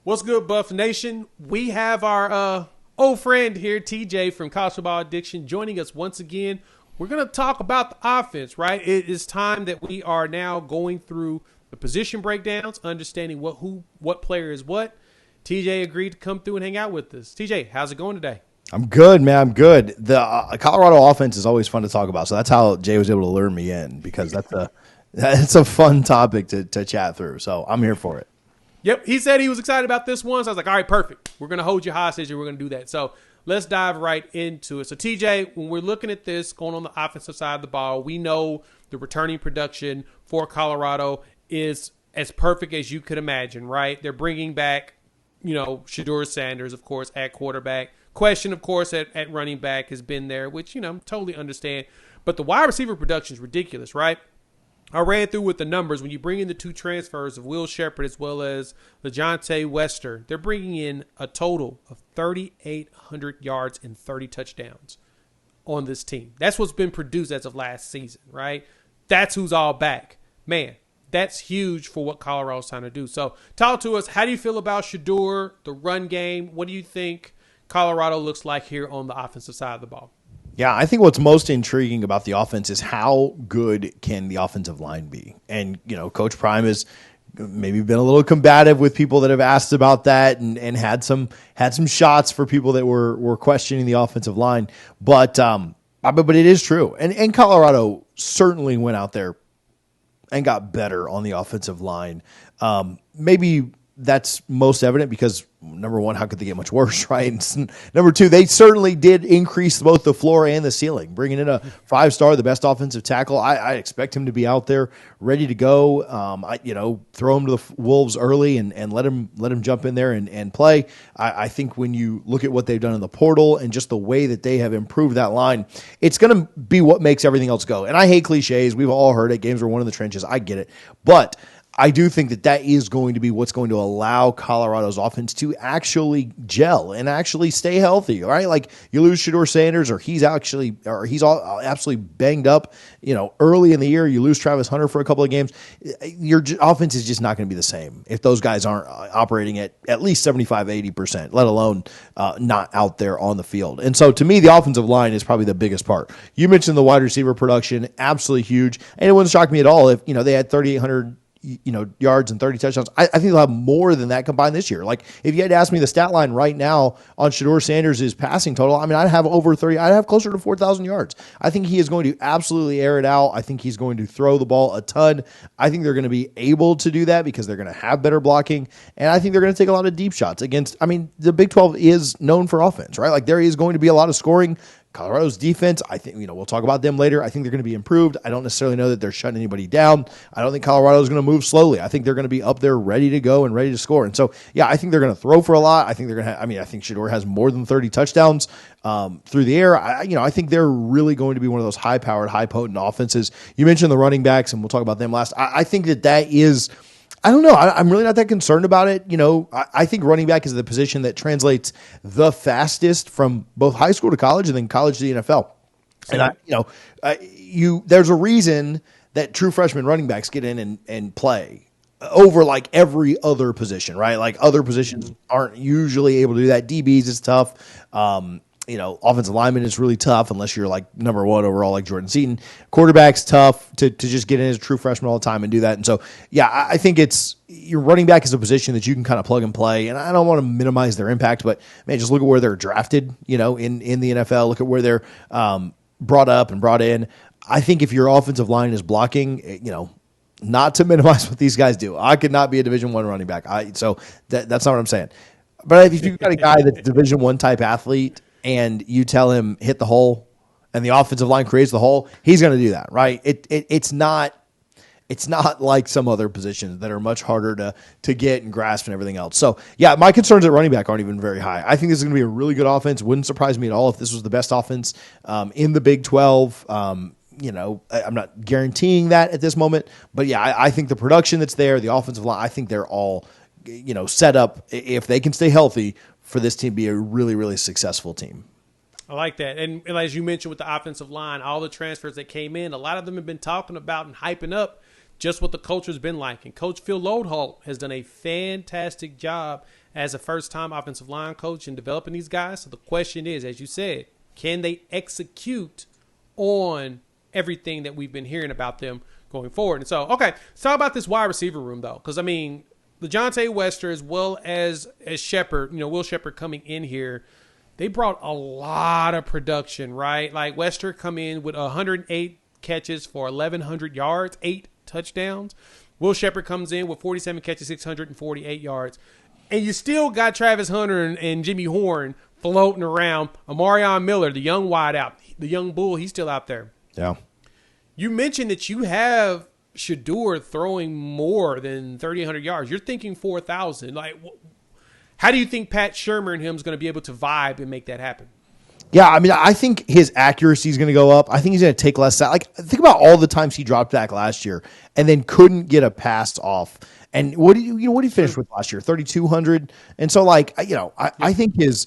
What's good, Buff Nation? We have our old friend here, TJ from College Football Addiction, joining us once again. We're going to talk about the offense, right? It is time that we are now going through the position breakdowns, understanding what player is what. TJ agreed to come through and hang out with us. TJ, how's it going today? I'm good, man. I'm good. The Colorado offense is always fun to talk about, so that's how Jay was able to lure me in, because that's a fun topic to chat through. So I'm here for it. Yep, he said he was excited about this one, so I was like, all right, perfect. We're going to hold you hostage, and we're going to do that. So let's dive right into it. So, TJ, when we're looking at this going on the offensive side of the ball, we know the returning production for Colorado is as perfect as you could imagine, right? They're bringing back, Shedeur Sanders, of course, at quarterback. Question, of course, at running back has been there, which, totally understand. But the wide receiver production is ridiculous, right? I ran through with the numbers. When you bring in the two transfers of Will Shepherd as well as LeJontay Wester, they're bringing in a total of 3,800 yards and 30 touchdowns on this team. That's what's been produced as of last season, right? That's who's all back. Man, that's huge for what Colorado's trying to do. So talk to us. How do you feel about Shedeur, the run game? What do you think Colorado looks like here on the offensive side of the ball? Yeah, I think what's most intriguing about the offense is how good can the offensive line be? And, Coach Prime has maybe been a little combative with people that have asked about that and had some shots for people that were questioning the offensive line. But it is true. And Colorado certainly went out there and got better on the offensive line. Maybe that's most evident because, number one, how could they get much worse, right? And number two, they certainly did increase both the floor and the ceiling, bringing in a 5-star, the best offensive tackle. I expect him to be out there ready to go. Throw him to the Wolves early and let him jump in there and play. I think when you look at what they've done in the portal and just the way that they have improved that line, it's going to be what makes everything else go. And I hate cliches. We've all heard it. Games are won in the trenches. I get it. But I do think that is going to be what's going to allow Colorado's offense to actually gel and actually stay healthy, right? Like you lose Shedeur Sanders or he's all absolutely banged up, early in the year, you lose Travis Hunter for a couple of games. Your offense is just not going to be the same if those guys aren't operating at least 75, 80%, let alone not out there on the field. And so to me, the offensive line is probably the biggest part. You mentioned the wide receiver production, absolutely huge. And it wouldn't shock me at all if, they had 3,800 yards and 30 touchdowns. I think they'll have more than that combined this year. Like if you had to ask me the stat line right now on Shedeur Sanders' passing total, I'd have over 30. I'd have closer to 4,000 yards. I think he is going to absolutely air it out. I think he's going to throw the ball a ton. I think they're going to be able to do that because they're going to have better blocking. And I think they're going to take a lot of deep shots against, the Big 12 is known for offense, right? Like there is going to be a lot of scoring. Colorado's defense, I think, we'll talk about them later. I think they're going to be improved. I don't necessarily know that they're shutting anybody down. I don't think Colorado's going to move slowly. I think they're going to be up there ready to go and ready to score. And so, yeah, I think they're going to throw for a lot. I think they're going to I think Shedeur has more than 30 touchdowns through the air. I think they're really going to be one of those high-powered, high-potent offenses. You mentioned the running backs, and we'll talk about them last. I think that is – I don't know. I'm really not that concerned about it. I think running back is the position that translates the fastest from both high school to college and then college to the NFL. And there's a reason that true freshman running backs get in and play over like every other position, right? Like other positions aren't usually able to do that. DBs is tough. Offensive lineman is really tough unless you're like number one overall, like Jordan Seaton. Quarterback's tough to just get in as a true freshman all the time and do that. And so, yeah, I think your running back is a position that you can kind of plug and play. And I don't want to minimize their impact, but man, just look at where they're drafted, in the NFL. Look at where they're brought up and brought in. I think if your offensive line is blocking, not to minimize what these guys do. I could not be a Division I running back. So that's not what I'm saying. But if you've got a guy that's a Division I type athlete, and you tell him hit the hole, and the offensive line creates the hole, he's going to do that, right? It's not like some other positions that are much harder to get and grasp and everything else. So, yeah, my concerns at running back aren't even very high. I think this is going to be a really good offense. Wouldn't surprise me at all if this was the best offense in the Big 12. I'm not guaranteeing that at this moment, but yeah, I think the production that's there, the offensive line, I think they're all set up if they can stay healthy for this team to be a really, really successful team. I like that. And as you mentioned with the offensive line, all the transfers that came in, a lot of them have been talking about and hyping up just what the culture has been like. And Coach Phil Loadholt has done a fantastic job as a first-time offensive line coach and developing these guys. So the question is, as you said, can they execute on everything that we've been hearing about them going forward? And so, okay, let's talk about this wide receiver room, though, because, I mean, LeJontay Wester as well as Shepard, Will Shepard coming in here, they brought a lot of production, right? Like Wester come in with 108 catches for 1,100 yards, 8 touchdowns. Will Shepard comes in with 47 catches, 648 yards. And you still got Travis Hunter and Jimmy Horn floating around. Amarion Miller, the young wideout, the young bull, he's still out there. Yeah. You mentioned that you have Shedeur throwing more than 3,800 yards. You're thinking 4,000. Like, how do you think Pat Shermer and him is going to be able to vibe and make that happen? Yeah, I mean, I think his accuracy is going to go up. I think he's going to take less. Like, think about all the times he dropped back last year and then couldn't get a pass off. And what did he finish with last year? 3,200. And so, like, I think his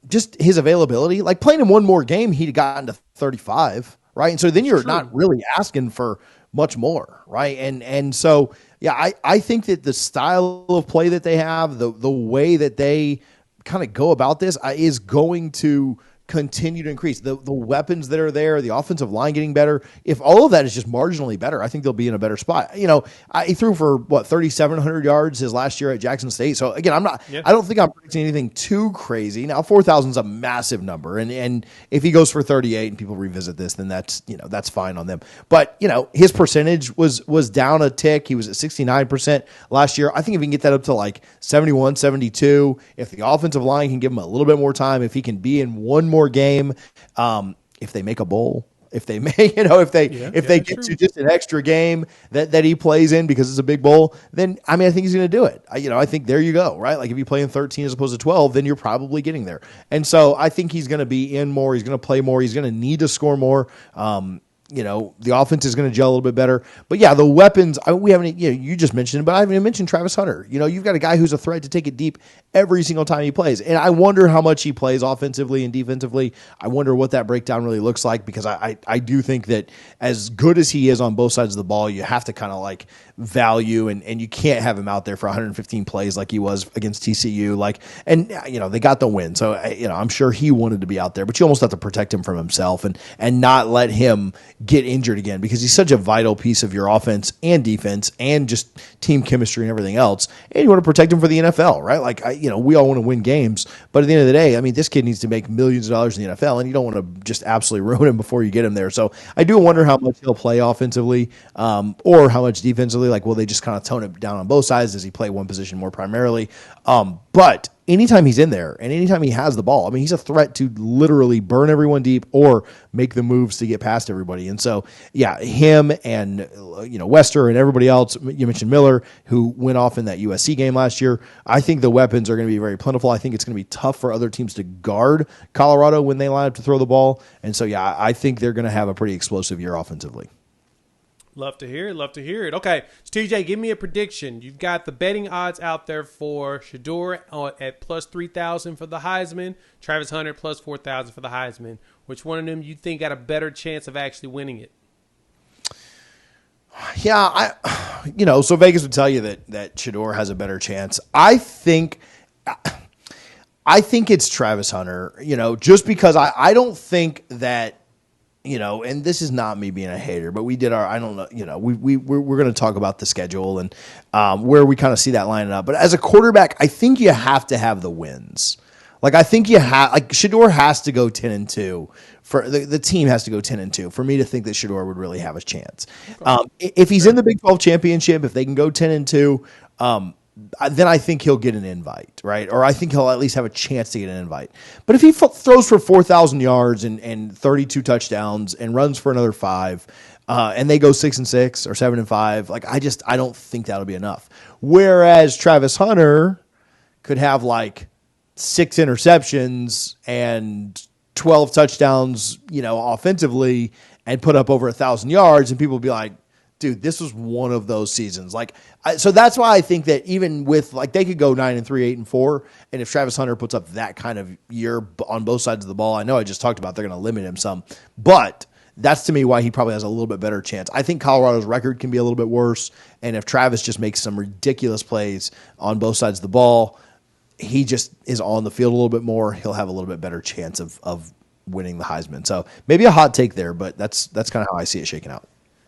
just his availability, like playing in one more game, he'd gotten to 35, right? And so then you're not really asking for much more, right? And so, yeah, I think that the style of play that they have, the way that they kind of go about this is going to continue to increase. The weapons that are there, the offensive line getting better. If all of that is just marginally better, I think they'll be in a better spot. He threw for 3,700 yards his last year at Jackson State. So again, I don't think I'm predicting anything too crazy. Now 4,000 is a massive number. And if he goes for 38 and people revisit this, then that's fine on them. But his percentage was down a tick. He was at 69% last year. I think if he can get that up to like 71, 72, if the offensive line can give him a little bit more time, if he can be in one more game, if they make a bowl, if they get to just an extra game that he plays in because it's a big bowl, then I think he's going to do it. I think there you go, right? Like if you play in 13 as opposed to 12, then you're probably getting there. And so I think he's going to be in more. He's going to play more. He's going to need to score more. The offense is going to gel a little bit better. But yeah, the weapons, we haven't, you just mentioned it, but I haven't even mentioned Travis Hunter. You've got a guy who's a threat to take it deep every single time he plays. And I wonder how much he plays offensively and defensively. I wonder what that breakdown really looks like, because I do think that as good as he is on both sides of the ball, you have to kind of like value, and you can't have him out there for 115 plays like he was against TCU. They got the win. So, I'm sure he wanted to be out there, but you almost have to protect him from himself and not let him get injured again, because he's such a vital piece of your offense and defense and just team chemistry and everything else. And you want to protect him for the NFL, right? We all want to win games, but at the end of the day, this kid needs to make millions of dollars in the NFL, and you don't want to just absolutely ruin him before you get him there. So I do wonder how much he'll play offensively, or how much defensively. Like, will they just kind of tone it down on both sides? Does he play one position more primarily? But anytime he's in there and anytime he has the ball, he's a threat to literally burn everyone deep or make the moves to get past everybody. And so, yeah, him and, Wester and everybody else, you mentioned Miller, who went off in that USC game last year. I think the weapons are going to be very plentiful. I think it's going to be tough for other teams to guard Colorado when they line up to throw the ball. And so, yeah, I think they're going to have a pretty explosive year offensively. Love to hear it. Okay, so TJ, give me a prediction. You've got the betting odds out there for Shedeur at plus 3,000 for the Heisman, Travis Hunter plus 4,000 for the Heisman. Which one of them you think got a better chance of actually winning it? Yeah, so Vegas would tell you that Shedeur has a better chance. I think it's Travis Hunter, just because I don't think that, and this is not me being a hater, but we did I don't know, we're going to talk about the schedule and where we kind of see that lining up. But as a quarterback, I think you have to have the wins. I think Shedeur has to go 10-2 for the team has to go 10-2 for me to think that Shedeur would really have a chance. Okay. If he's in the Big 12 championship, if they can go 10-2, then I think he'll get an invite, right? Or I think he'll at least have a chance to get an invite. But if he throws for 4,000 yards and 32 touchdowns and runs for another 5, and they go 6-6 or 7-5, I don't think that'll be enough. Whereas Travis Hunter could have 6 interceptions and 12 touchdowns, offensively, and put up over 1,000 yards, and people will be like, dude, this was one of those seasons. So that's why I think that even with they could go 9-3, 8-4, and if Travis Hunter puts up that kind of year on both sides of the ball, I know I just talked about they're going to limit him some, but that's to me why he probably has a little bit better chance. I think Colorado's record can be a little bit worse, and if Travis just makes some ridiculous plays on both sides of the ball, he just is on the field a little bit more, he'll have a little bit better chance of winning the Heisman. So maybe a hot take there, but that's kind of how I see it shaking out.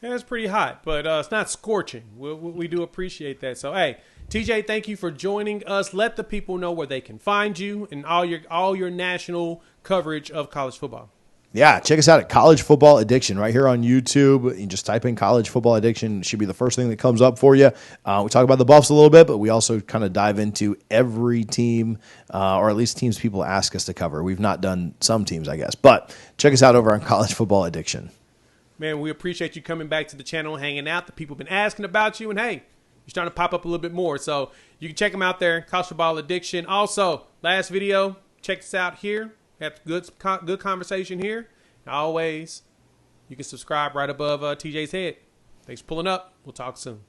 Yeah, it's pretty hot, but it's not scorching. We do appreciate that. So, hey, TJ, thank you for joining us. Let the people know where they can find you and all your national coverage of college football. Yeah, check us out at College Football Addiction right here on YouTube. You just type in College Football Addiction. It should be the first thing that comes up for you. We talk about the Buffs a little bit, but we also kind of dive into every team, or at least teams people ask us to cover. We've not done some teams, I guess. But check us out over on College Football Addiction. Man, we appreciate you coming back to the channel, hanging out. The people have been asking about you, and hey, you're starting to pop up a little bit more. So you can check them out there, College Football Addiction. Also, last video, check us out here. Had good conversation here. And always, you can subscribe right above TJ's head. Thanks for pulling up. We'll talk soon.